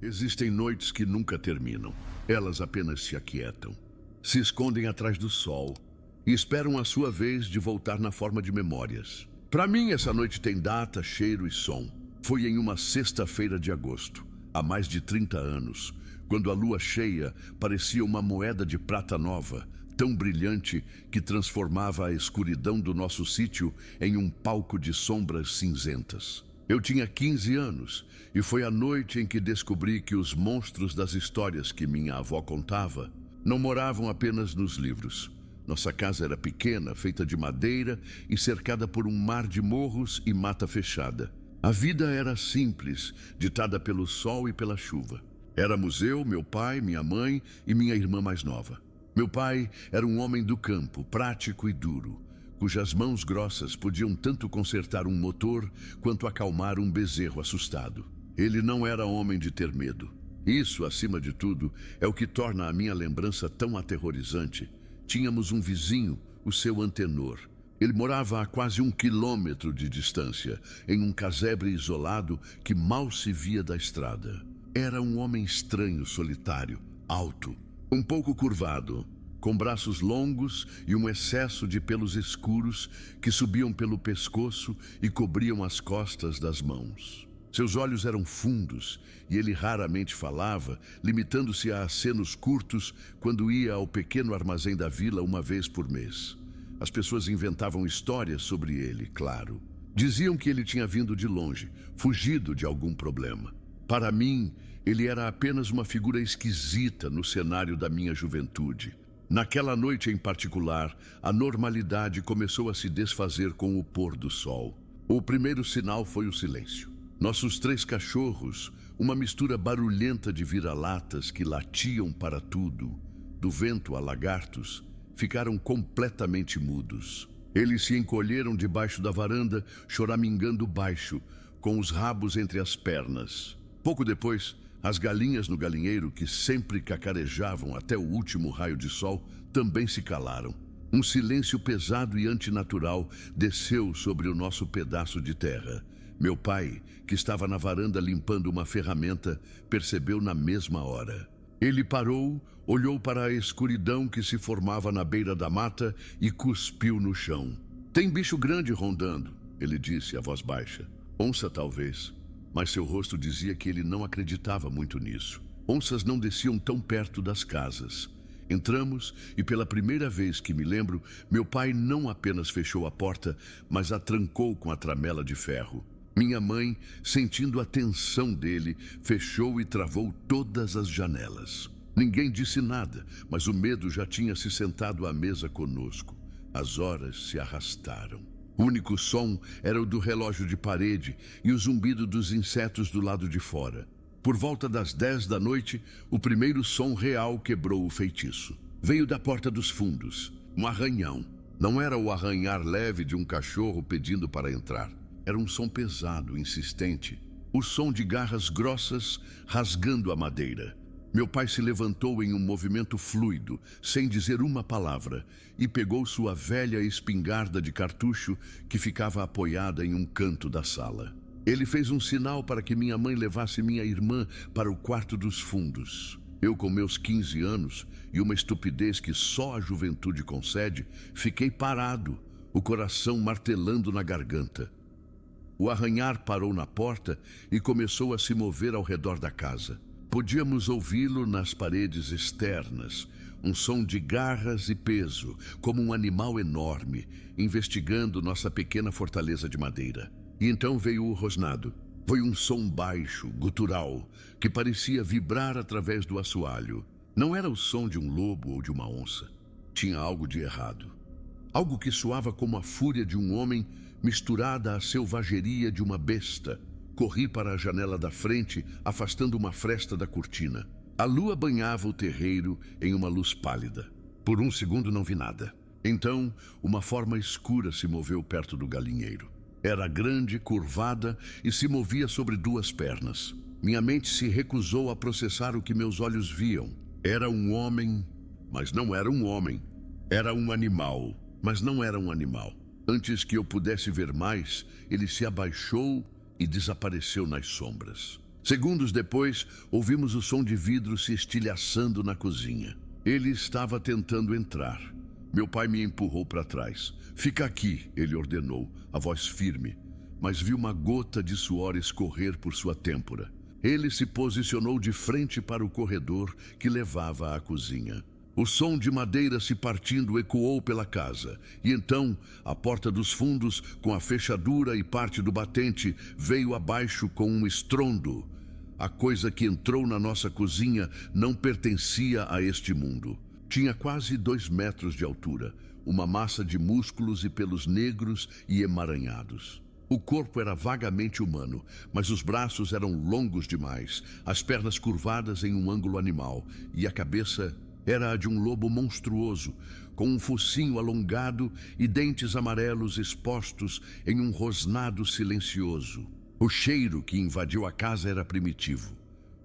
Existem noites que nunca terminam. Elas apenas se aquietam, se escondem atrás do sol e esperam a sua vez de voltar na forma de memórias. Para mim, essa noite tem data, cheiro e som. Foi em uma sexta-feira de agosto, há mais de 30 anos, quando a lua cheia parecia uma moeda de prata nova, tão brilhante que transformava a escuridão do nosso sítio em um palco de sombras cinzentas. Eu tinha 15 anos e foi a noite em que descobri que os monstros das histórias que minha avó contava não moravam apenas nos livros. Nossa casa era pequena, feita de madeira e cercada por um mar de morros e mata fechada. A vida era simples, ditada pelo sol e pela chuva. Éramos eu, meu pai, minha mãe e minha irmã mais nova. Meu pai era um homem do campo, prático e duro, cujas mãos grossas podiam tanto consertar um motor quanto acalmar um bezerro assustado. Ele não era homem de ter medo. Isso, acima de tudo, é o que torna a minha lembrança tão aterrorizante. Tínhamos um vizinho, o seu Antenor. Ele morava a quase 1 quilômetro de distância, em um casebre isolado que mal se via da estrada. Era um homem estranho, solitário, alto, um pouco curvado, com braços longos e um excesso de pelos escuros que subiam pelo pescoço e cobriam as costas das mãos. Seus olhos eram fundos e ele raramente falava, limitando-se a acenos curtos quando ia ao pequeno armazém da vila uma vez por mês. As pessoas inventavam histórias sobre ele, claro. Diziam que ele tinha vindo de longe, fugido de algum problema. Para mim, ele era apenas uma figura esquisita no cenário da minha juventude. Naquela noite em particular, a normalidade começou a se desfazer com o pôr do sol. O primeiro sinal foi o silêncio. Nossos 3 cachorros, uma mistura barulhenta de vira-latas que latiam para tudo, do vento a lagartos, ficaram completamente mudos. Eles se encolheram debaixo da varanda, choramingando baixo, com os rabos entre as pernas. Pouco depois, as galinhas no galinheiro, que sempre cacarejavam até o último raio de sol, também se calaram. Um silêncio pesado e antinatural desceu sobre o nosso pedaço de terra. Meu pai, que estava na varanda limpando uma ferramenta, percebeu na mesma hora. Ele parou, olhou para a escuridão que se formava na beira da mata e cuspiu no chão. "Tem bicho grande rondando", ele disse a voz baixa. "Onça, talvez." Mas seu rosto dizia que ele não acreditava muito nisso. Onças não desciam tão perto das casas. Entramos e pela primeira vez que me lembro, meu pai não apenas fechou a porta, mas a trancou com a tramela de ferro. Minha mãe, sentindo a tensão dele, fechou e travou todas as janelas. Ninguém disse nada, mas o medo já tinha se sentado à mesa conosco. As horas se arrastaram. O único som era o do relógio de parede e o zumbido dos insetos do lado de fora. Por volta das 10 da noite, o primeiro som real quebrou o feitiço. Veio da porta dos fundos, um arranhão. Não era o arranhar leve de um cachorro pedindo para entrar. Era um som pesado, insistente. O som de garras grossas rasgando a madeira. Meu pai se levantou em um movimento fluido, sem dizer uma palavra, e pegou sua velha espingarda de cartucho que ficava apoiada em um canto da sala. Ele fez um sinal para que minha mãe levasse minha irmã para o quarto dos fundos. Eu, com meus 15 anos e uma estupidez que só a juventude concede, fiquei parado, o coração martelando na garganta. O arranhar parou na porta e começou a se mover ao redor da casa. Podíamos ouvi-lo nas paredes externas, um som de garras e peso, como um animal enorme, investigando nossa pequena fortaleza de madeira. E então veio o rosnado. Foi um som baixo, gutural, que parecia vibrar através do assoalho. Não era o som de um lobo ou de uma onça. Tinha algo de errado. Algo que soava como a fúria de um homem misturada à selvageria de uma besta. Corri para a janela da frente, afastando uma fresta da cortina. A lua banhava o terreiro em uma luz pálida. Por um segundo não vi nada. Então, uma forma escura se moveu perto do galinheiro. Era grande, curvada e se movia sobre 2 pernas. Minha mente se recusou a processar o que meus olhos viam. Era um homem, mas não era um homem. Era um animal, mas não era um animal. Antes que eu pudesse ver mais, ele se abaixou e desapareceu nas sombras. Segundos depois, ouvimos o som de vidro se estilhaçando na cozinha. Ele estava tentando entrar. Meu pai me empurrou para trás. "Fica aqui", ele ordenou, a voz firme, mas vi uma gota de suor escorrer por sua têmpora. Ele se posicionou de frente para o corredor que levava à cozinha. O som de madeira se partindo ecoou pela casa, e então a porta dos fundos, com a fechadura e parte do batente, veio abaixo com um estrondo. A coisa que entrou na nossa cozinha não pertencia a este mundo. Tinha quase 2 metros de altura, uma massa de músculos e pelos negros e emaranhados. O corpo era vagamente humano, mas os braços eram longos demais, as pernas curvadas em um ângulo animal, e a cabeça era a de um lobo monstruoso, com um focinho alongado e dentes amarelos expostos em um rosnado silencioso. O cheiro que invadiu a casa era primitivo,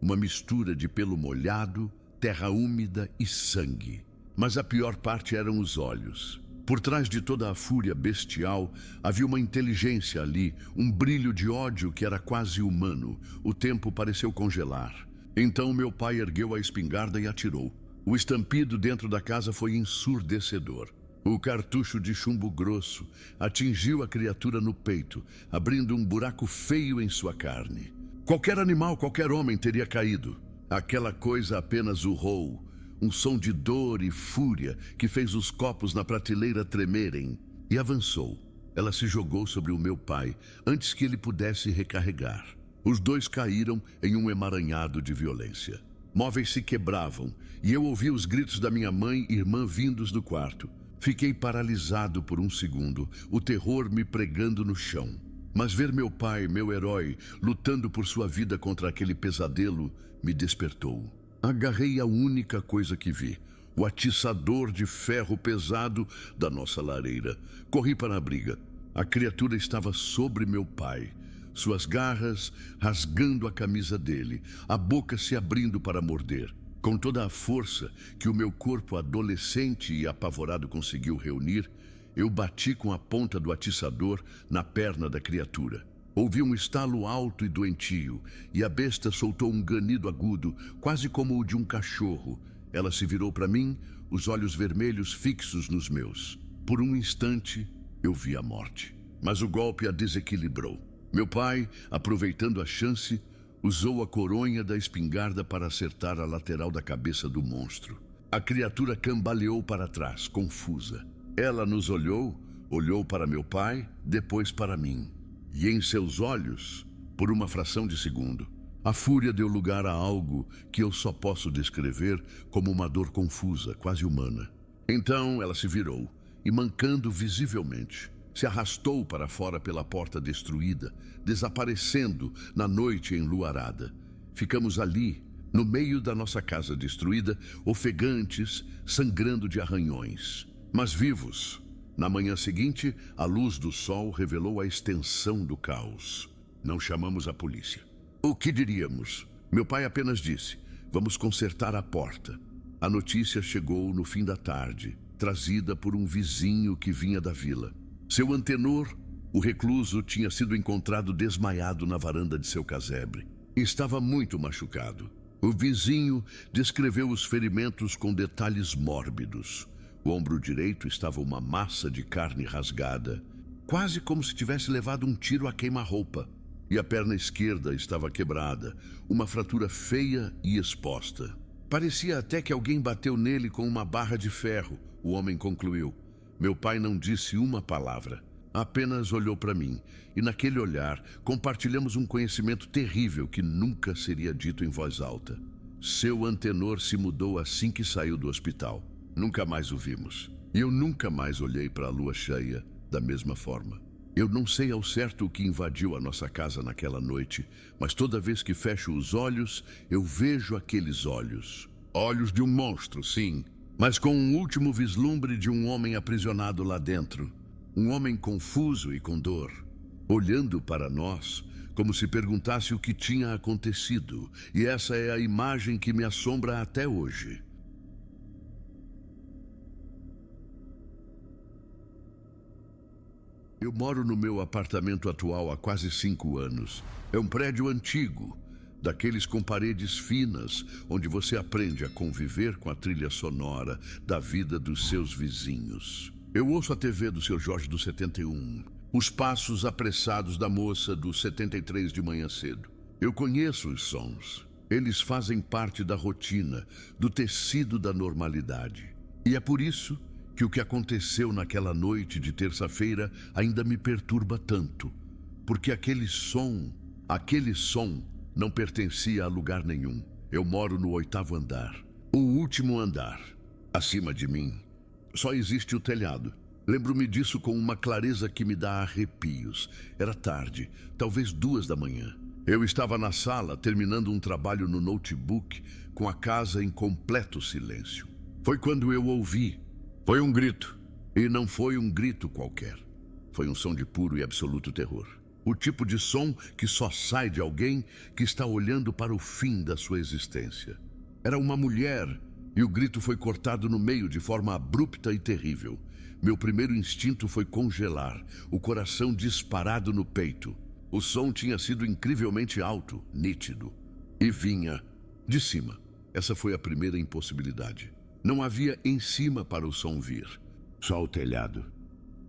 uma mistura de pelo molhado, terra úmida e sangue. Mas a pior parte eram os olhos. Por trás de toda a fúria bestial, havia uma inteligência ali, um brilho de ódio que era quase humano. O tempo pareceu congelar. Então meu pai ergueu a espingarda e atirou. O estampido dentro da casa foi ensurdecedor. O cartucho de chumbo grosso atingiu a criatura no peito, abrindo um buraco feio em sua carne. Qualquer animal, qualquer homem teria caído. Aquela coisa apenas urrou, um som de dor e fúria que fez os copos na prateleira tremerem, e avançou. Ela se jogou sobre o meu pai antes que ele pudesse recarregar. Os dois caíram em um emaranhado de violência. Móveis se quebravam, e eu ouvi os gritos da minha mãe e irmã vindos do quarto. Fiquei paralisado por um segundo, o terror me pregando no chão. Mas ver meu pai, meu herói, lutando por sua vida contra aquele pesadelo, me despertou. Agarrei a única coisa que vi, o atiçador de ferro pesado da nossa lareira. Corri para a briga. A criatura estava sobre meu pai, suas garras rasgando a camisa dele, a boca se abrindo para morder. Com toda a força que o meu corpo adolescente e apavorado conseguiu reunir, eu bati com a ponta do atiçador na perna da criatura. Ouvi um estalo alto e doentio, e a besta soltou um ganido agudo, quase como o de um cachorro. Ela se virou para mim, os olhos vermelhos fixos nos meus. Por um instante, eu vi a morte, mas o golpe a desequilibrou. Meu pai, aproveitando a chance, usou a coronha da espingarda para acertar a lateral da cabeça do monstro. A criatura cambaleou para trás, confusa. Ela nos olhou, olhou para meu pai, depois para mim. E em seus olhos, por uma fração de segundo, a fúria deu lugar a algo que eu só posso descrever como uma dor confusa, quase humana. Então ela se virou e, mancando visivelmente, se arrastou para fora pela porta destruída, desaparecendo na noite enluarada. Ficamos ali, no meio da nossa casa destruída, ofegantes, sangrando de arranhões, mas vivos. Na manhã seguinte, a luz do sol revelou a extensão do caos. Não chamamos a polícia. O que diríamos? Meu pai apenas disse: "Vamos consertar a porta." A notícia chegou no fim da tarde, trazida por um vizinho que vinha da vila. Seu antenor, o recluso, tinha sido encontrado desmaiado na varanda de seu casebre. Estava muito machucado. O vizinho descreveu os ferimentos com detalhes mórbidos. O ombro direito estava uma massa de carne rasgada, quase como se tivesse levado um tiro a queima-roupa. E a perna esquerda estava quebrada, uma fratura feia e exposta. Parecia até que alguém bateu nele com uma barra de ferro, o homem concluiu. Meu pai não disse uma palavra, apenas olhou para mim, e naquele olhar compartilhamos um conhecimento terrível que nunca seria dito em voz alta. Seu antenor se mudou assim que saiu do hospital. Nunca mais o vimos. E eu nunca mais olhei para a lua cheia da mesma forma. Eu não sei ao certo o que invadiu a nossa casa naquela noite, mas toda vez que fecho os olhos, eu vejo aqueles olhos. Olhos de um monstro, sim, mas com um último vislumbre de um homem aprisionado lá dentro. Um homem confuso e com dor, olhando para nós como se perguntasse o que tinha acontecido. E essa é a imagem que me assombra até hoje. Eu moro no meu apartamento atual há quase 5 anos. É um prédio antigo, daqueles com paredes finas, onde você aprende a conviver com a trilha sonora da vida dos seus vizinhos. Eu ouço a TV do seu Jorge do 71, os passos apressados da moça do 73 de manhã cedo. Eu conheço os sons. Eles fazem parte da rotina, do tecido da normalidade. E é por isso que o que aconteceu naquela noite de terça-feira ainda me perturba tanto. Porque aquele som não pertencia a lugar nenhum. Eu moro no 8º andar, o último andar. Acima de mim, só existe o telhado. Lembro-me disso com uma clareza que me dá arrepios. Era tarde, talvez 2 da manhã. Eu estava na sala, terminando um trabalho no notebook, com a casa em completo silêncio. Foi quando eu ouvi. Foi um grito. E não foi um grito qualquer. Foi um som de puro e absoluto terror. O tipo de som que só sai de alguém que está olhando para o fim da sua existência. Era uma mulher, e o grito foi cortado no meio de forma abrupta e terrível. Meu primeiro instinto foi congelar, o coração disparado no peito. O som tinha sido incrivelmente alto, nítido. E vinha de cima. Essa foi a primeira impossibilidade. Não havia em cima para o som vir. Só o telhado,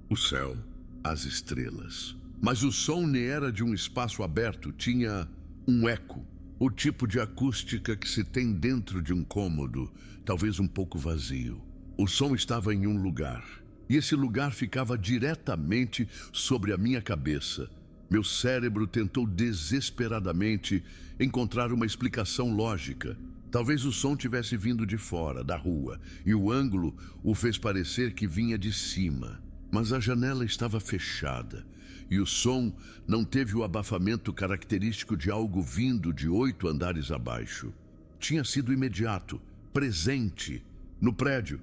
o céu, as estrelas. Mas o som nem era de um espaço aberto, tinha um eco. O tipo de acústica que se tem dentro de um cômodo, talvez um pouco vazio. O som estava em um lugar. E esse lugar ficava diretamente sobre a minha cabeça. Meu cérebro tentou desesperadamente encontrar uma explicação lógica. Talvez o som tivesse vindo de fora, da rua, e o ângulo o fez parecer que vinha de cima. Mas a janela estava fechada, e o som não teve o abafamento característico de algo vindo de 8 andares abaixo. Tinha sido imediato, presente, no prédio.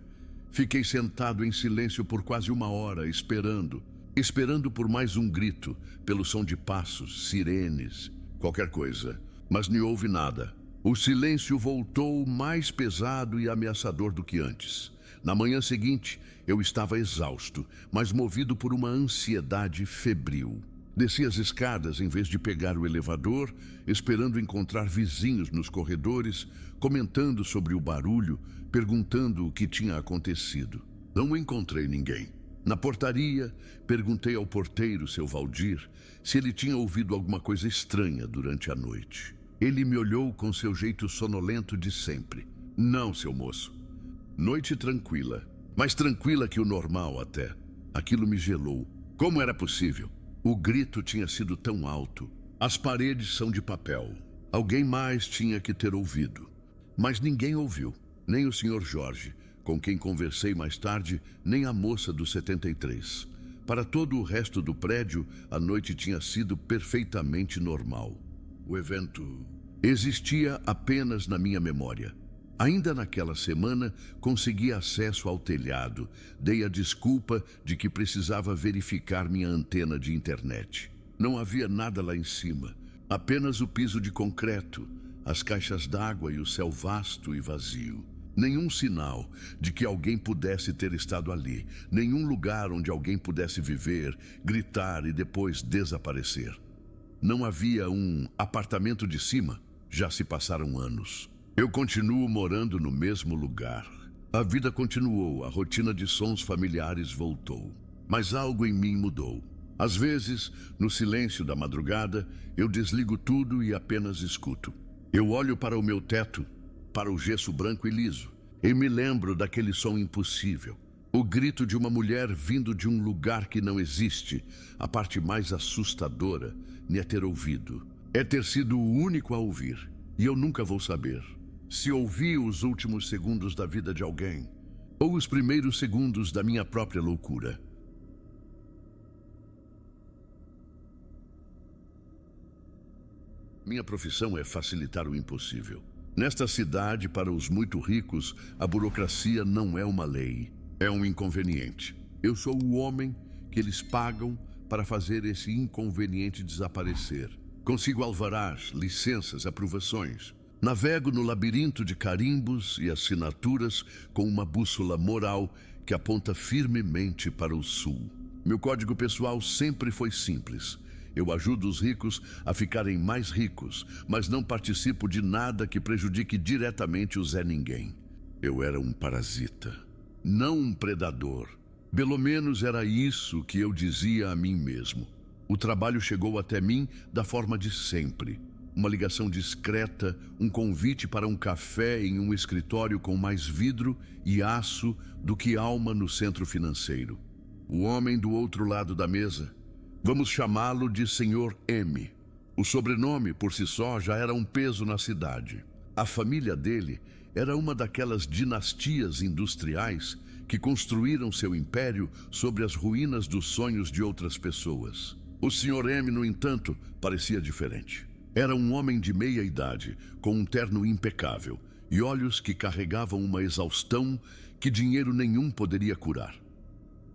Fiquei sentado em silêncio por quase 1 hora, esperando por mais um grito, pelo som de passos, sirenes, qualquer coisa. Mas não houve nada. O silêncio voltou mais pesado e ameaçador do que antes. Na manhã seguinte, eu estava exausto, mas movido por uma ansiedade febril. Desci as escadas em vez de pegar o elevador, esperando encontrar vizinhos nos corredores, comentando sobre o barulho, perguntando o que tinha acontecido. Não encontrei ninguém. Na portaria, perguntei ao porteiro, seu Valdir, se ele tinha ouvido alguma coisa estranha durante a noite. Ele me olhou com seu jeito sonolento de sempre. Não, seu moço. Noite tranquila, mais tranquila que o normal até. Aquilo me gelou. Como era possível? O grito tinha sido tão alto. As paredes são de papel. Alguém mais tinha que ter ouvido. Mas ninguém ouviu, nem o Sr. Jorge, com quem conversei mais tarde, nem a moça do 73. Para todo o resto do prédio, a noite tinha sido perfeitamente normal. O evento existia apenas na minha memória. Ainda naquela semana, consegui acesso ao telhado. Dei a desculpa de que precisava verificar minha antena de internet. Não havia nada lá em cima, apenas o piso de concreto, as caixas d'água e o céu vasto e vazio. Nenhum sinal de que alguém pudesse ter estado ali, nenhum lugar onde alguém pudesse viver, gritar e depois desaparecer. Não havia um apartamento de cima. Já se passaram anos. Eu continuo morando no mesmo lugar. A vida continuou, a rotina de sons familiares voltou. Mas algo em mim mudou. Às vezes, no silêncio da madrugada, eu desligo tudo e apenas escuto. Eu olho para o meu teto, para o gesso branco e liso, e me lembro daquele som impossível. O grito de uma mulher vindo de um lugar que não existe. A parte mais assustadora é ter ouvido. É ter sido o único a ouvir. E eu nunca vou saber se ouvi os últimos segundos da vida de alguém ou os primeiros segundos da minha própria loucura. Minha profissão é facilitar o impossível. Nesta cidade, para os muito ricos, a burocracia não é uma lei, é um inconveniente. Eu sou o homem que eles pagam para fazer esse inconveniente desaparecer. Consigo alvarás, licenças, aprovações. Navego no labirinto de carimbos e assinaturas com uma bússola moral que aponta firmemente para o sul. Meu código pessoal sempre foi simples. Eu ajudo os ricos a ficarem mais ricos, mas não participo de nada que prejudique diretamente o Zé Ninguém. Eu era um parasita, não um predador. Pelo menos era isso que eu dizia a mim mesmo. O trabalho chegou até mim da forma de sempre. Uma ligação discreta, um convite para um café em um escritório com mais vidro e aço do que alma no centro financeiro. O homem do outro lado da mesa, vamos chamá-lo de Sr. M. O sobrenome, por si só, já era um peso na cidade. A família dele era uma daquelas dinastias industriais que construíram seu império sobre as ruínas dos sonhos de outras pessoas. O Sr. M, no entanto, parecia diferente. Era um homem de meia idade, com um terno impecável e olhos que carregavam uma exaustão que dinheiro nenhum poderia curar.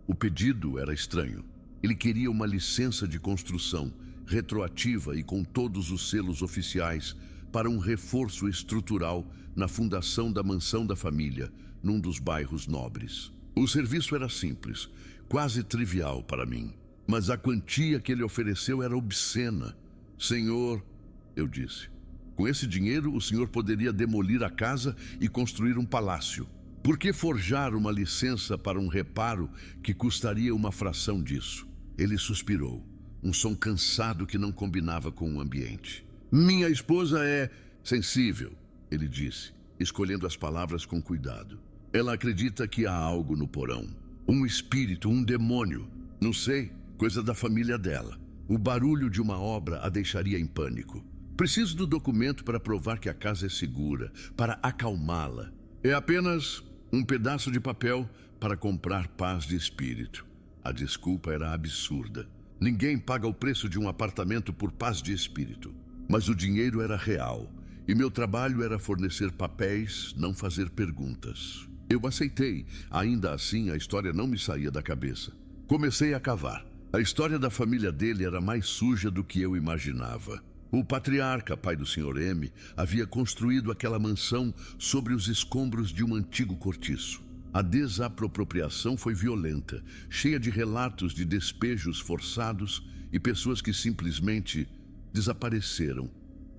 O pedido era estranho. Ele queria uma licença de construção, retroativa e com todos os selos oficiais, para um reforço estrutural na fundação da mansão da família, num dos bairros nobres. O serviço era simples, quase trivial para mim, mas a quantia que ele ofereceu era obscena. Senhor, eu disse, com esse dinheiro o senhor poderia demolir a casa e construir um palácio. Por que forjar uma licença para um reparo que custaria uma fração disso? Ele suspirou, um som cansado que não combinava com o ambiente. Minha esposa é sensível, ele disse, escolhendo as palavras com cuidado. Ela acredita que há algo no porão. Um espírito, um demônio. Não sei, coisa da família dela. O barulho de uma obra a deixaria em pânico. Preciso do documento para provar que a casa é segura, para acalmá-la. É apenas um pedaço de papel para comprar paz de espírito. A desculpa era absurda. Ninguém paga o preço de um apartamento por paz de espírito. Mas o dinheiro era real, e meu trabalho era fornecer papéis, não fazer perguntas. Eu aceitei. Ainda assim, a história não me saía da cabeça. Comecei a cavar. A história da família dele era mais suja do que eu imaginava. O patriarca, pai do Sr. M, havia construído aquela mansão sobre os escombros de um antigo cortiço. A desapropriação foi violenta, cheia de relatos de despejos forçados e pessoas que simplesmente desapareceram.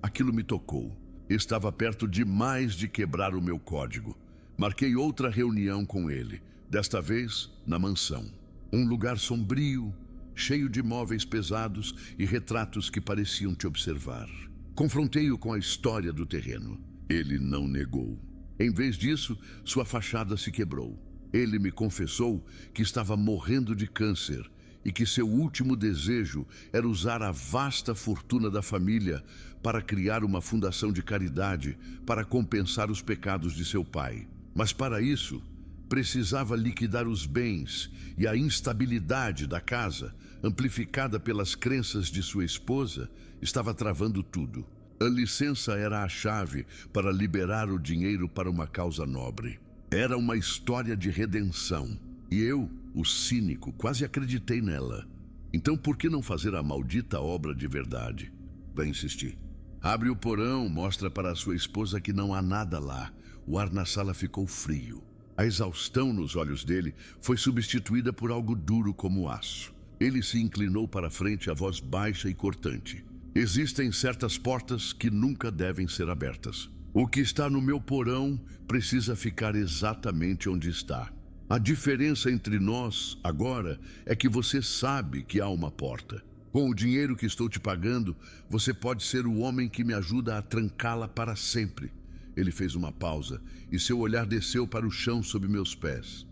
Aquilo me tocou. Estava perto demais de quebrar o meu código. Marquei outra reunião com ele, desta vez na mansão. Um lugar sombrio, cheio de móveis pesados e retratos que pareciam te observar. Confrontei-o com a história do terreno. Ele não negou. Em vez disso, sua fachada se quebrou. Ele me confessou que estava morrendo de câncer e que seu último desejo era usar a vasta fortuna da família para criar uma fundação de caridade para compensar os pecados de seu pai. Mas para isso, precisava liquidar os bens e a instabilidade da casa, amplificada pelas crenças de sua esposa, estava travando tudo. A licença era a chave para liberar o dinheiro para uma causa nobre. Era uma história de redenção. E eu, o cínico, quase acreditei nela. Então por que não fazer a maldita obra de verdade? Vai insistir. Abre o porão, mostra para a sua esposa que não há nada lá. O ar na sala ficou frio. A exaustão nos olhos dele foi substituída por algo duro como aço. Ele se inclinou para frente, a voz baixa e cortante. Existem certas portas que nunca devem ser abertas. O que está no meu porão precisa ficar exatamente onde está. A diferença entre nós, agora, é que você sabe que há uma porta. Com o dinheiro que estou te pagando, você pode ser o homem que me ajuda a trancá-la para sempre. Ele fez uma pausa e seu olhar desceu para o chão sob meus pés.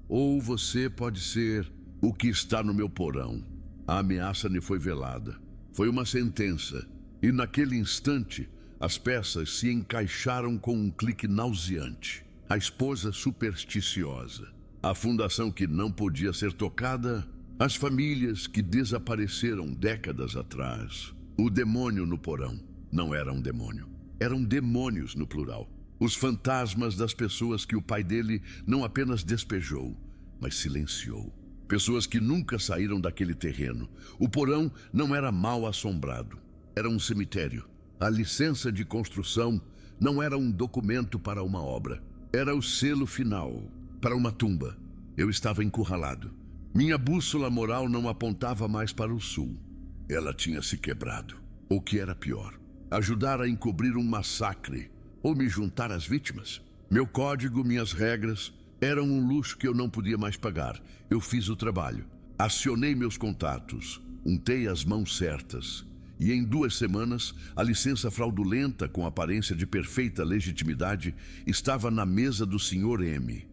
Ou você pode ser o que está no meu porão. A ameaça lhe foi velada. Foi uma sentença. E naquele instante, as peças se encaixaram com um clique nauseante. A esposa supersticiosa. A fundação que não podia ser tocada. As famílias que desapareceram décadas atrás. O demônio no porão. Não era um demônio. Eram demônios no plural. Os fantasmas das pessoas que o pai dele não apenas despejou, mas silenciou. Pessoas que nunca saíram daquele terreno. O porão não era mal assombrado. Era um cemitério. A licença de construção não era um documento para uma obra. Era o selo final para uma tumba. Eu estava encurralado. Minha bússola moral não apontava mais para o sul. Ela tinha se quebrado. Ou que era pior, ajudar a encobrir um massacre ou me juntar às vítimas. Meu código, minhas regras, eram um luxo que eu não podia mais pagar. Eu fiz o trabalho. Acionei meus contatos, untei as mãos certas. E em 2 semanas, a licença fraudulenta com aparência de perfeita legitimidade estava na mesa do Sr. M.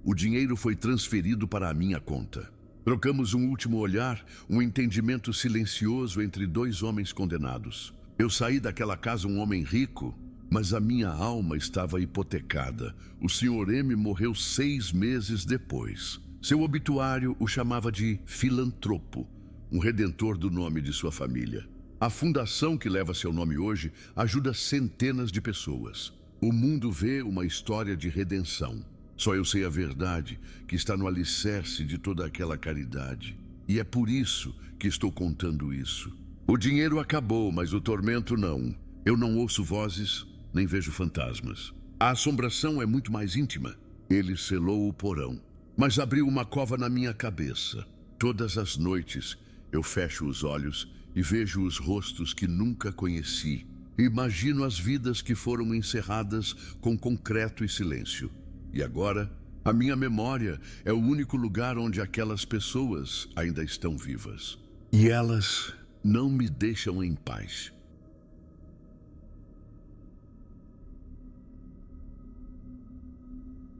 O dinheiro foi transferido para a minha conta. Trocamos um último olhar, um entendimento silencioso entre 2 homens condenados. Eu saí daquela casa um homem rico, mas a minha alma estava hipotecada. O Sr. M morreu 6 meses depois. Seu obituário o chamava de filantropo, um redentor do nome de sua família. A fundação que leva seu nome hoje ajuda centenas de pessoas. O mundo vê uma história de redenção. Só eu sei a verdade que está no alicerce de toda aquela caridade. E é por isso que estou contando isso. O dinheiro acabou, mas o tormento não. Eu não ouço vozes, nem vejo fantasmas. A assombração é muito mais íntima. Ele selou o porão, mas abriu uma cova na minha cabeça. Todas as noites eu fecho os olhos e vejo os rostos que nunca conheci. Imagino as vidas que foram encerradas com concreto e silêncio. E agora, a minha memória é o único lugar onde aquelas pessoas ainda estão vivas. E elas não me deixam em paz.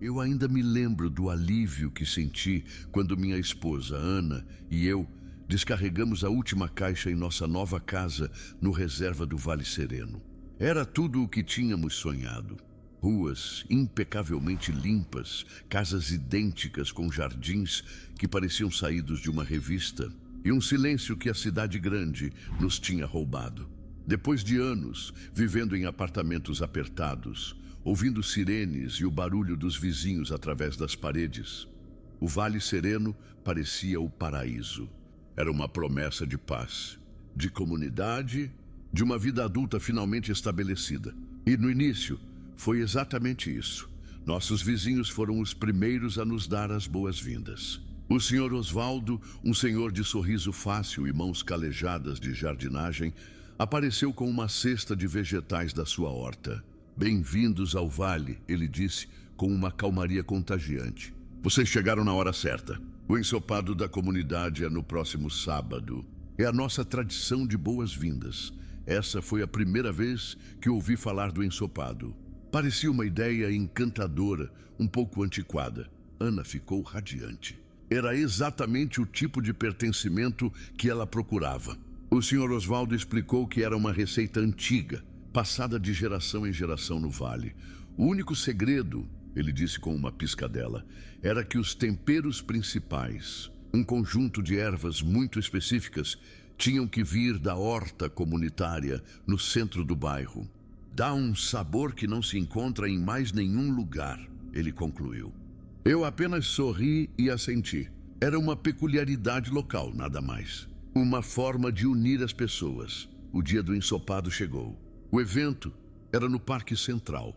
Eu ainda me lembro do alívio que senti quando minha esposa, Ana, e eu descarregamos a última caixa em nossa nova casa no reserva do Vale Sereno. Era tudo o que tínhamos sonhado. Ruas impecavelmente limpas, casas idênticas com jardins que pareciam saídos de uma revista, e um silêncio que a cidade grande nos tinha roubado. Depois de anos vivendo em apartamentos apertados, ouvindo sirenes e o barulho dos vizinhos através das paredes, o Vale Sereno parecia o paraíso. Era uma promessa de paz, de comunidade, de uma vida adulta finalmente estabelecida. E no início, foi exatamente isso. Nossos vizinhos foram os primeiros a nos dar as boas-vindas. O Sr. Osvaldo, um senhor de sorriso fácil e mãos calejadas de jardinagem, apareceu com uma cesta de vegetais da sua horta. "Bem-vindos ao Vale", ele disse com uma calmaria contagiante. "Vocês chegaram na hora certa. O ensopado da comunidade é no próximo sábado. É a nossa tradição de boas-vindas. Essa foi a primeira vez que ouvi falar do ensopado." Parecia uma ideia encantadora, um pouco antiquada. Ana ficou radiante. Era exatamente o tipo de pertencimento que ela procurava. O Sr. Osvaldo explicou que era uma receita antiga, passada de geração em geração no vale. O único segredo, ele disse com uma piscadela, era que os temperos principais, um conjunto de ervas muito específicas, tinham que vir da horta comunitária no centro do bairro. "Dá um sabor que não se encontra em mais nenhum lugar", ele concluiu. Eu apenas sorri e assenti. Era uma peculiaridade local, nada mais. Uma forma de unir as pessoas. O dia do ensopado chegou. O evento era no Parque Central,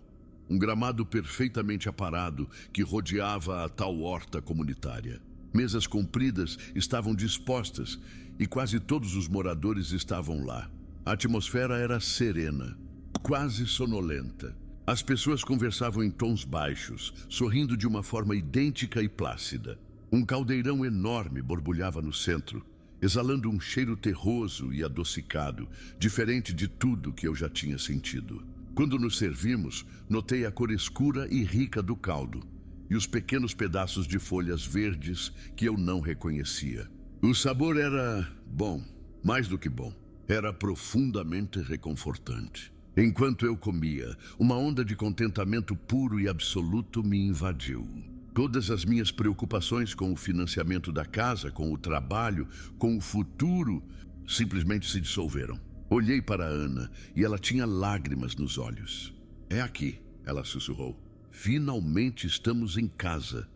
um gramado perfeitamente aparado que rodeava a tal horta comunitária. Mesas compridas estavam dispostas e quase todos os moradores estavam lá. A atmosfera era serena, quase sonolenta. As pessoas conversavam em tons baixos, sorrindo de uma forma idêntica e plácida. Um caldeirão enorme borbulhava no centro, exalando um cheiro terroso e adocicado, diferente de tudo que eu já tinha sentido. Quando nos servimos, notei a cor escura e rica do caldo e os pequenos pedaços de folhas verdes que eu não reconhecia. O sabor era bom, mais do que bom. Era profundamente reconfortante. Enquanto eu comia, uma onda de contentamento puro e absoluto me invadiu. Todas as minhas preocupações com o financiamento da casa, com o trabalho, com o futuro, simplesmente se dissolveram. Olhei para Ana e ela tinha lágrimas nos olhos. "É aqui", ela sussurrou. "Finalmente estamos em casa."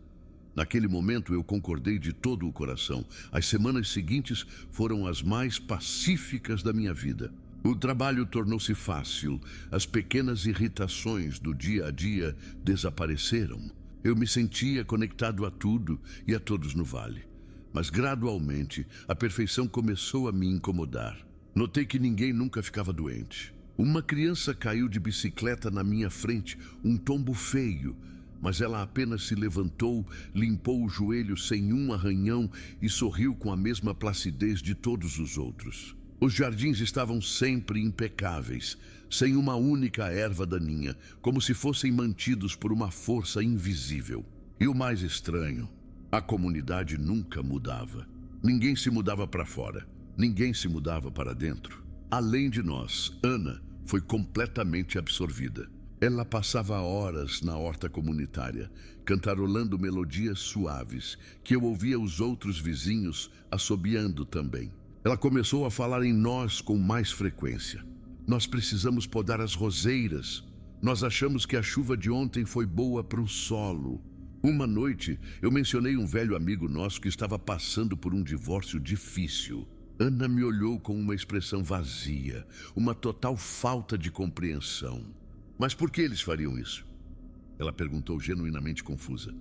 Naquele momento eu concordei de todo o coração. As semanas seguintes foram as mais pacíficas da minha vida. O trabalho tornou-se fácil, as pequenas irritações do dia a dia desapareceram. Eu me sentia conectado a tudo e a todos no vale. mas gradualmente a perfeição começou a me incomodar. Notei que ninguém nunca ficava doente. Uma criança caiu de bicicleta na minha frente, um tombo feio, mas ela apenas se levantou, limpou o joelho sem um arranhão e sorriu com a mesma placidez de todos os outros. Os jardins estavam sempre impecáveis, sem uma única erva daninha, como se fossem mantidos por uma força invisível. E o mais estranho, a comunidade nunca mudava. Ninguém se mudava para fora, ninguém se mudava para dentro. Além de nós, Ana foi completamente absorvida. Ela passava horas na horta comunitária, cantarolando melodias suaves, que eu ouvia os outros vizinhos assobiando também. Ela começou a falar em nós com mais frequência. Nós precisamos podar as roseiras. Nós achamos que a chuva de ontem foi boa para o solo. Uma noite, eu mencionei um velho amigo nosso que estava passando por um divórcio difícil. Ana me olhou com uma expressão vazia, uma total falta de compreensão. Mas por que eles fariam isso? Ela perguntou genuinamente confusa.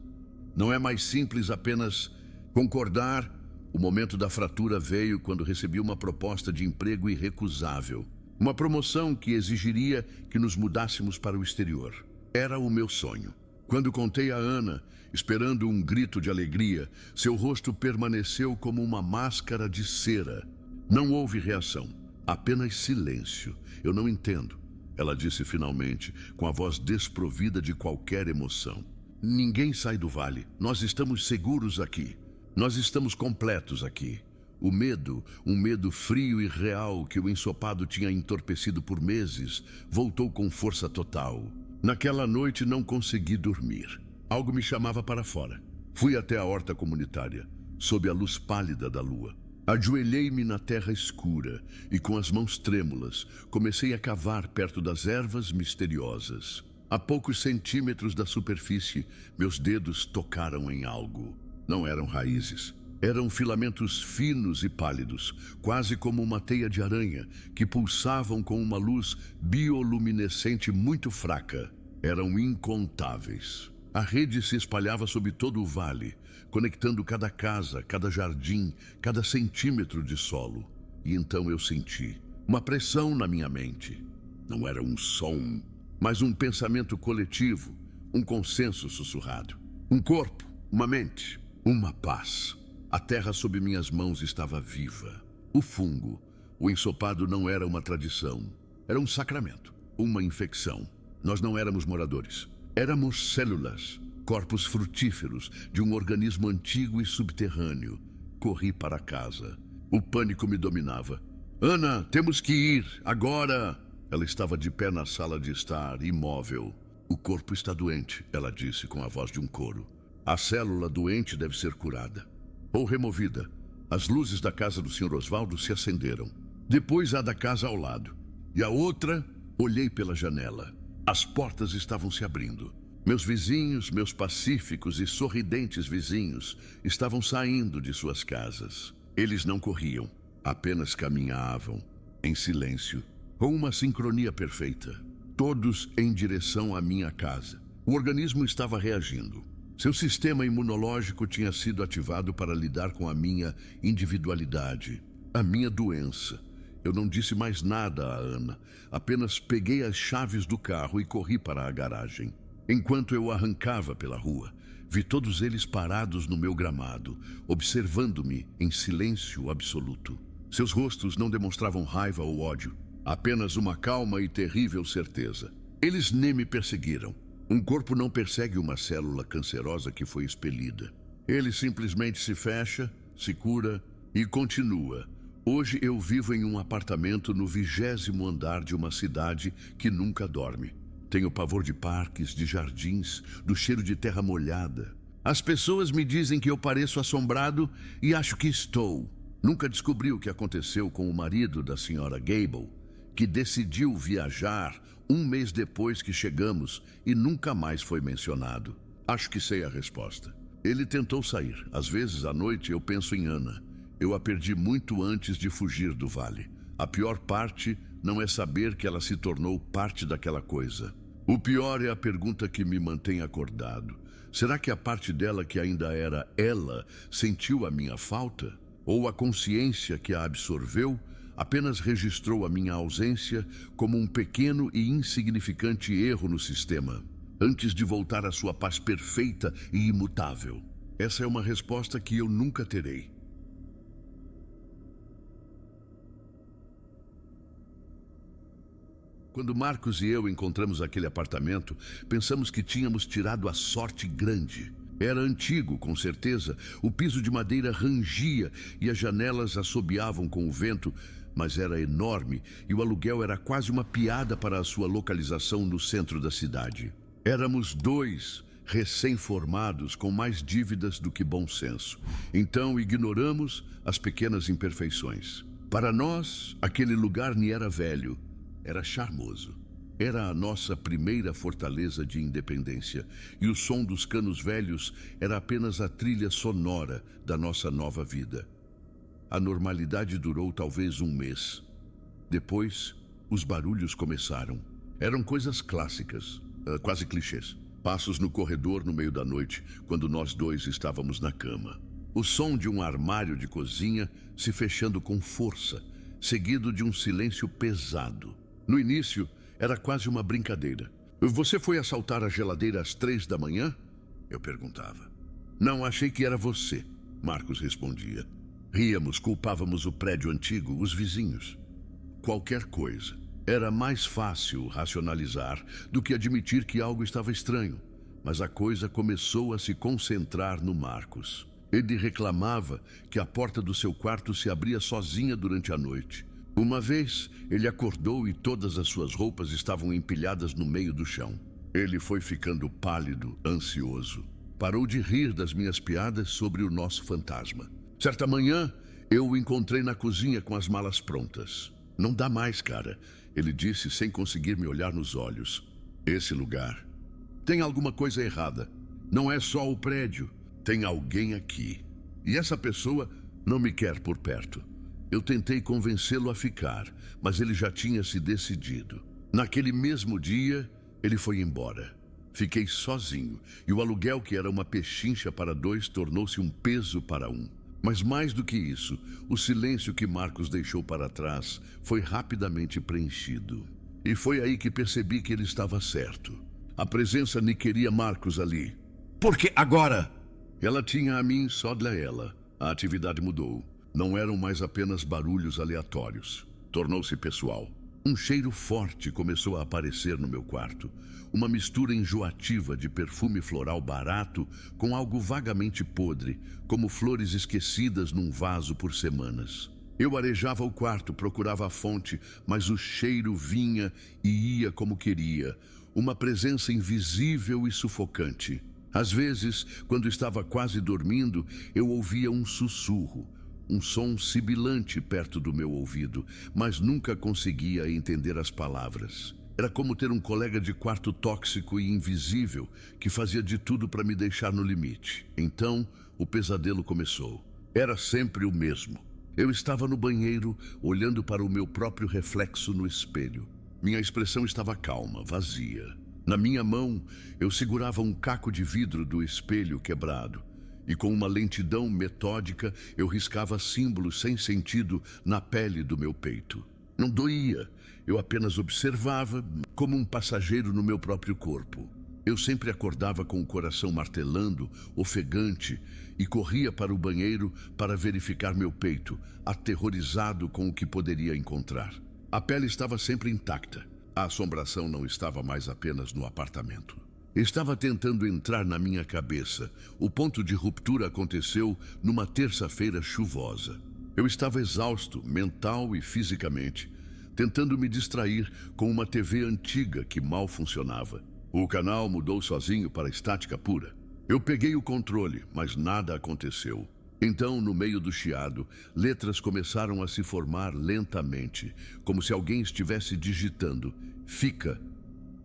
Não é mais simples apenas concordar? O momento da fratura veio quando recebi uma proposta de emprego irrecusável. Uma promoção que exigiria que nos mudássemos para o exterior. Era o meu sonho. Quando contei a Ana, esperando um grito de alegria, seu rosto permaneceu como uma máscara de cera. Não houve reação, apenas silêncio. Eu não entendo, ela disse finalmente, com a voz desprovida de qualquer emoção. Ninguém sai do vale. Nós estamos seguros aqui. Nós estamos completos aqui. O medo, um medo frio e real que o ensopado tinha entorpecido por meses, voltou com força total. Naquela noite não consegui dormir. Algo me chamava para fora. Fui até a horta comunitária, sob a luz pálida da lua. Ajoelhei-me na terra escura e, com as mãos trêmulas, comecei a cavar perto das ervas misteriosas. A poucos centímetros da superfície, meus dedos tocaram em algo. Não eram raízes. Eram filamentos finos e pálidos, quase como uma teia de aranha, que pulsavam com uma luz bioluminescente muito fraca. Eram incontáveis. A rede se espalhava sobre todo o vale, conectando cada casa, cada jardim, cada centímetro de solo. E então eu senti uma pressão na minha mente. Não era um som, mas um pensamento coletivo, um consenso sussurrado. Um corpo, uma mente, uma paz. A terra sob minhas mãos estava viva. O fungo, o ensopado não era uma tradição. Era um sacramento, uma infecção. Nós não éramos moradores. Éramos células, corpos frutíferos de um organismo antigo e subterrâneo. Corri para casa. O pânico me dominava. Ana, temos que ir, agora! Ela estava de pé na sala de estar, imóvel. O corpo está doente, ela disse com a voz de um coro. A célula doente deve ser curada. Ou removida. As luzes da casa do Sr. Osvaldo se acenderam. Depois a da casa ao lado. E a outra, olhei pela janela. As portas estavam se abrindo. Meus vizinhos, meus pacíficos e sorridentes vizinhos, estavam saindo de suas casas. Eles não corriam, apenas caminhavam, em silêncio, com uma sincronia perfeita. Todos em direção à minha casa. O organismo estava reagindo. Seu sistema imunológico tinha sido ativado para lidar com a minha individualidade, a minha doença. Eu não disse mais nada a Ana, apenas peguei as chaves do carro e corri para a garagem. Enquanto eu arrancava pela rua, vi todos eles parados no meu gramado, observando-me em silêncio absoluto. Seus rostos não demonstravam raiva ou ódio, apenas uma calma e terrível certeza. Eles nem me perseguiram. Um corpo não persegue uma célula cancerosa que foi expelida. Ele simplesmente se fecha, se cura e continua. Hoje eu vivo em um apartamento no 20º andar de uma cidade que nunca dorme. Tenho pavor de parques, de jardins, do cheiro de terra molhada. As pessoas me dizem que eu pareço assombrado e acho que estou. Nunca descobri o que aconteceu com o marido da senhora Gable, que decidiu viajar um mês depois que chegamos e nunca mais foi mencionado. Acho que sei a resposta. Ele tentou sair. Às vezes, à noite, eu penso em Ana. Eu a perdi muito antes de fugir do vale. A pior parte não é saber que ela se tornou parte daquela coisa. O pior é a pergunta que me mantém acordado. Será que a parte dela que ainda era ela sentiu a minha falta? Ou a consciência que a absorveu apenas registrou a minha ausência como um pequeno e insignificante erro no sistema, antes de voltar à sua paz perfeita e imutável? Essa é uma resposta que eu nunca terei. Quando Marcos e eu encontramos aquele apartamento, pensamos que tínhamos tirado a sorte grande. Era antigo, com certeza, o piso de madeira rangia e as janelas assobiavam com o vento, mas era enorme e o aluguel era quase uma piada para a sua localização no centro da cidade. Éramos dois recém-formados com mais dívidas do que bom senso. Então ignoramos as pequenas imperfeições. Para nós, aquele lugar nem era velho, era charmoso. Era a nossa primeira fortaleza de independência, e o som dos canos velhos era apenas a trilha sonora da nossa nova vida. A normalidade durou talvez um mês. Depois, os barulhos começaram. Eram coisas clássicas, quase clichês. Passos no corredor no meio da noite, quando nós dois estávamos na cama. O som de um armário de cozinha se fechando com força, seguido de um silêncio pesado. No início, era quase uma brincadeira. Você foi assaltar a geladeira às 3 da manhã? Eu perguntava. Não, achei que era você, Marcos respondia. Ríamos, culpávamos o prédio antigo, os vizinhos. Qualquer coisa. Era mais fácil racionalizar do que admitir que algo estava estranho. Mas a coisa começou a se concentrar no Marcos. Ele reclamava que a porta do seu quarto se abria sozinha durante a noite. Uma vez, ele acordou e todas as suas roupas estavam empilhadas no meio do chão. Ele foi ficando pálido, ansioso. Parou de rir das minhas piadas sobre o nosso fantasma. Certa manhã, eu o encontrei na cozinha com as malas prontas. Não dá mais, cara, ele disse sem conseguir me olhar nos olhos. Esse lugar tem alguma coisa errada. Não é só o prédio, tem alguém aqui. E essa pessoa não me quer por perto. Eu tentei convencê-lo a ficar, mas ele já tinha se decidido. Naquele mesmo dia, ele foi embora. Fiquei sozinho, e o aluguel, que era uma pechincha para dois, tornou-se um peso para um. Mas mais do que isso, o silêncio que Marcos deixou para trás foi rapidamente preenchido. E foi aí que percebi que ele estava certo. A presença me queria Marcos ali. Por que agora? Ela tinha a mim, só de ela. A atividade mudou. Não eram mais apenas barulhos aleatórios. Tornou-se pessoal. Um cheiro forte começou a aparecer no meu quarto. Uma mistura enjoativa de perfume floral barato com algo vagamente podre, como flores esquecidas num vaso por semanas. Eu arejava o quarto, procurava a fonte, mas o cheiro vinha e ia como queria. Uma presença invisível e sufocante. Às vezes, quando estava quase dormindo, eu ouvia um sussurro. Um som sibilante perto do meu ouvido, mas nunca conseguia entender as palavras. Era como ter um colega de quarto tóxico e invisível que fazia de tudo para me deixar no limite. Então, o pesadelo começou. Era sempre o mesmo. Eu estava no banheiro, olhando para o meu próprio reflexo no espelho. Minha expressão estava calma, vazia. Na minha mão, eu segurava um caco de vidro do espelho quebrado. E com uma lentidão metódica, eu riscava símbolos sem sentido na pele do meu peito. Não doía, eu apenas observava como um passageiro no meu próprio corpo. Eu sempre acordava com o coração martelando, ofegante, e corria para o banheiro para verificar meu peito, aterrorizado com o que poderia encontrar. A pele estava sempre intacta. A assombração não estava mais apenas no apartamento. Estava tentando entrar na minha cabeça. O ponto de ruptura aconteceu numa terça-feira chuvosa. Eu estava exausto, mental e fisicamente, tentando me distrair com uma TV antiga que mal funcionava. O canal mudou sozinho para estática pura. Eu peguei o controle, mas nada aconteceu. Então, no meio do chiado, letras começaram a se formar lentamente, como se alguém estivesse digitando. Fica.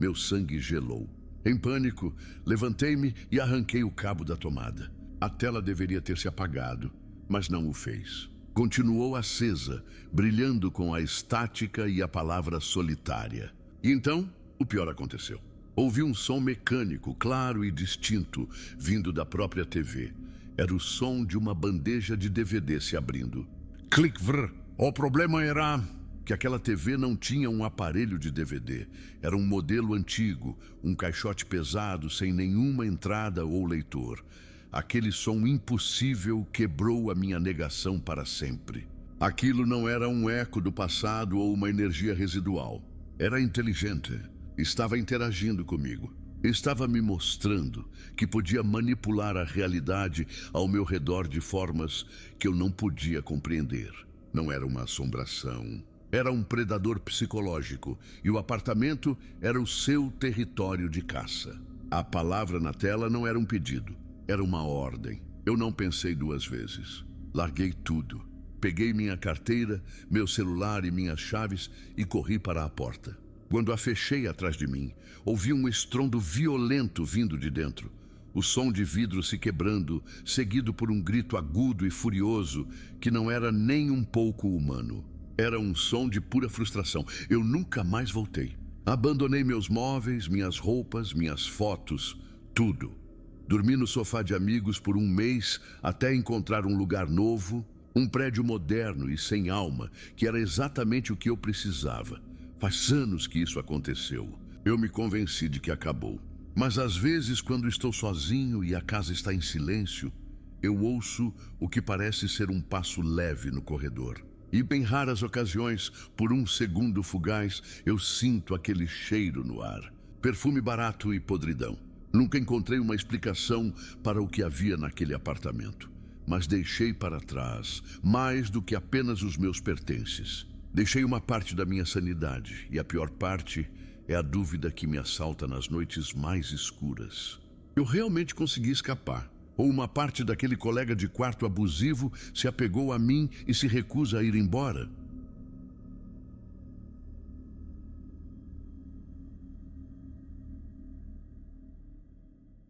Meu sangue gelou. Em pânico, levantei-me e arranquei o cabo da tomada. A tela deveria ter se apagado, mas não o fez. Continuou acesa, brilhando com a estática e a palavra solitária. E então, o pior aconteceu. Ouvi um som mecânico, claro e distinto, vindo da própria TV. Era o som de uma bandeja de DVD se abrindo. Click-vrr! O problema era que aquela TV não tinha um aparelho de DVD. Era um modelo antigo, um caixote pesado, sem nenhuma entrada ou leitor. Aquele som impossível quebrou a minha negação para sempre. Aquilo não era um eco do passado ou uma energia residual. Era inteligente. Estava interagindo comigo. Estava me mostrando que podia manipular a realidade ao meu redor de formas que eu não podia compreender. Não era uma assombração. Era um predador psicológico e o apartamento era o seu território de caça. A palavra na tela não era um pedido, era uma ordem. Eu não pensei duas vezes. Larguei tudo. Peguei minha carteira, meu celular e minhas chaves e corri para a porta. Quando a fechei atrás de mim, ouvi um estrondo violento vindo de dentro. O som de vidro se quebrando, seguido por um grito agudo e furioso que não era nem um pouco humano. Era um som de pura frustração. Eu nunca mais voltei. Abandonei meus móveis, minhas roupas, minhas fotos, tudo. Dormi no sofá de amigos por um mês até encontrar um lugar novo, um prédio moderno e sem alma, que era exatamente o que eu precisava. Faz anos que isso aconteceu. Eu me convenci de que acabou. Mas às vezes, quando estou sozinho e a casa está em silêncio, eu ouço o que parece ser um passo leve no corredor. E em raras ocasiões, por um segundo fugaz, eu sinto aquele cheiro no ar. Perfume barato e podridão. Nunca encontrei uma explicação para o que havia naquele apartamento. Mas deixei para trás mais do que apenas os meus pertences. Deixei uma parte da minha sanidade, e a pior parte é a dúvida que me assalta nas noites mais escuras. Eu realmente consegui escapar? Ou uma parte daquele colega de quarto abusivo se apegou a mim e se recusa a ir embora?